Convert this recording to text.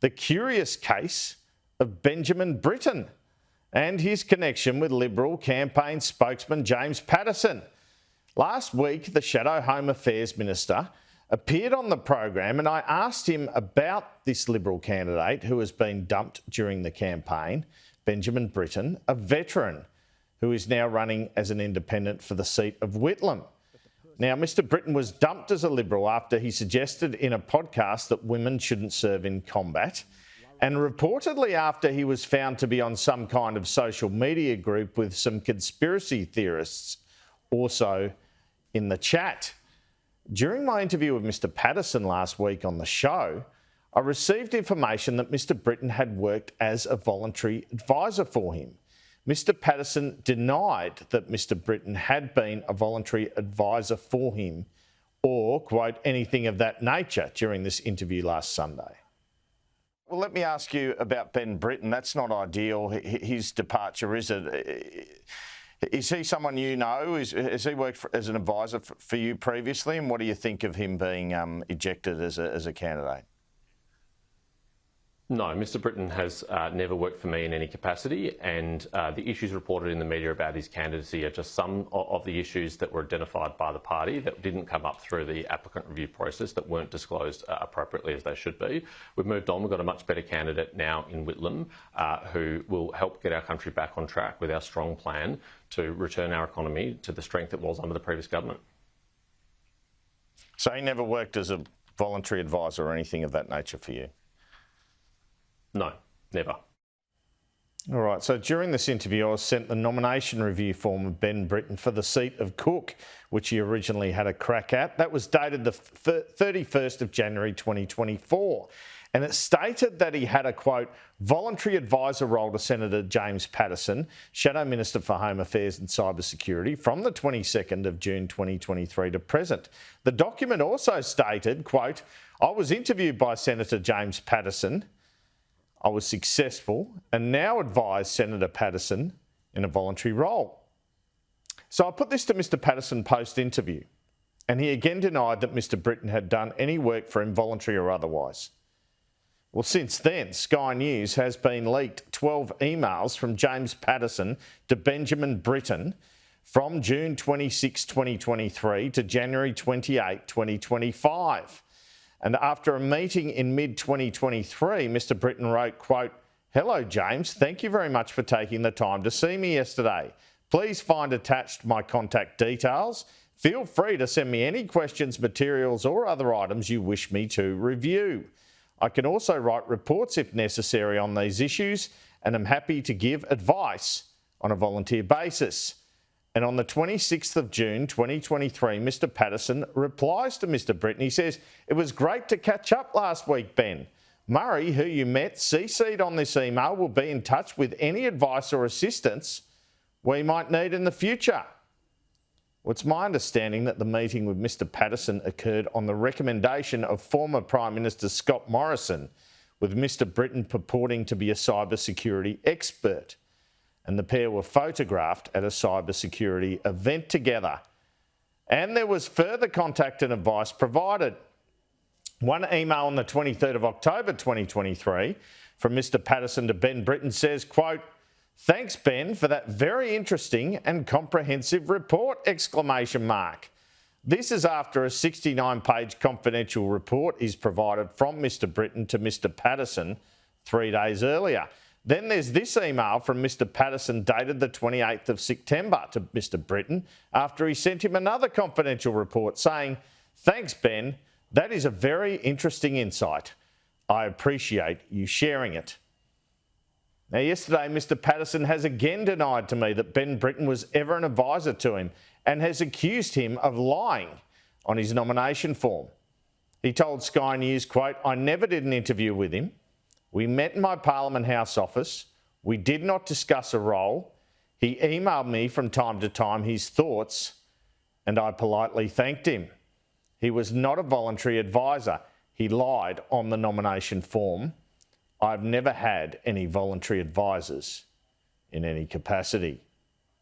the curious case of Benjamin Britton and his connection with Liberal campaign spokesman James Paterson. Last week, the Shadow Home Affairs Minister appeared on the program and I asked him about this Liberal candidate who has been dumped during the campaign, Benjamin Britton, a veteran who is now running as an independent for the seat of Whitlam. Now, Mr Britton was dumped as a Liberal after he suggested in a podcast that women shouldn't serve in combat, and reportedly after he was found to be on some kind of social media group with some conspiracy theorists also in the chat. During my interview with Mr Paterson last week on the show, I received information that Mr Britton had worked as a voluntary advisor for him. Mr Paterson denied that Mr Britton had been a voluntary advisor for him or, quote, anything of that nature during this interview last Sunday. Well, let me ask you about Ben Britton. That's not ideal, his departure, is it? Is he someone you know? Has he worked as an advisor for you previously? And what do you think of him being ejected as a candidate? No, Mr Britton has never worked for me in any capacity, and the issues reported in the media about his candidacy are just some of the issues that were identified by the party that didn't come up through the applicant review process, that weren't disclosed appropriately as they should be. We've moved on. We've got a much better candidate now in Whitlam who will help get our country back on track with our strong plan to return our economy to the strength it was under the previous government. So he never worked as a voluntary advisor or anything of that nature for you? No, never. All right, so during this interview, I was sent the nomination review form of Ben Britton for the seat of Cook, which he originally had a crack at. That was dated the 31st of January 2024. And it stated that he had a, quote, voluntary advisor role to Senator James Paterson, Shadow Minister for Home Affairs and Cyber Security, from the 22nd of June 2023 to present. The document also stated, quote, I was interviewed by Senator James Paterson. I was successful and now advise Senator Paterson in a voluntary role. So I put this to Mr Paterson post-interview, and he again denied that Mr Britton had done any work for him, voluntary or otherwise. Well, since then, Sky News has been leaked 12 emails from James Paterson to Benjamin Britton from June 26, 2023 to January 28, 2025. And after a meeting in mid-2023, Mr Britton wrote, quote, hello, James. Thank you very much for taking the time to see me yesterday. Please find attached my contact details. Feel free to send me any questions, materials or other items you wish me to review. I can also write reports if necessary on these issues, and I'm happy to give advice on a volunteer basis. And on the 26th of June 2023, Mr Paterson replies to Mr Britton. He says, it was great to catch up last week, Ben. Murray, who you met, CC'd on this email, will be in touch with any advice or assistance we might need in the future. Well, it's my understanding that the meeting with Mr Paterson occurred on the recommendation of former Prime Minister Scott Morrison, with Mr Britton purporting to be a cybersecurity expert. And the pair were photographed at a cybersecurity event together. And there was further contact and advice provided. One email on the 23rd of October 2023 from Mr Paterson to Ben Britton says, quote, thanks, Ben, for that very interesting and comprehensive report, exclamation mark. This is after a 69-page confidential report is provided from Mr Britton to Mr Paterson 3 days earlier. Then there's this email from Mr Paterson dated the 28th of September to Mr Britton after he sent him another confidential report saying, thanks, Ben, that is a very interesting insight. I appreciate you sharing it. Now, yesterday, Mr Paterson has again denied to me that Ben Britton was ever an advisor to him and has accused him of lying on his nomination form. He told Sky News, quote, I never did an interview with him. We met in my Parliament House office. We did not discuss a role. He emailed me from time to time his thoughts, and I politely thanked him. He was not a voluntary advisor. He lied on the nomination form. I've never had any voluntary advisors in any capacity.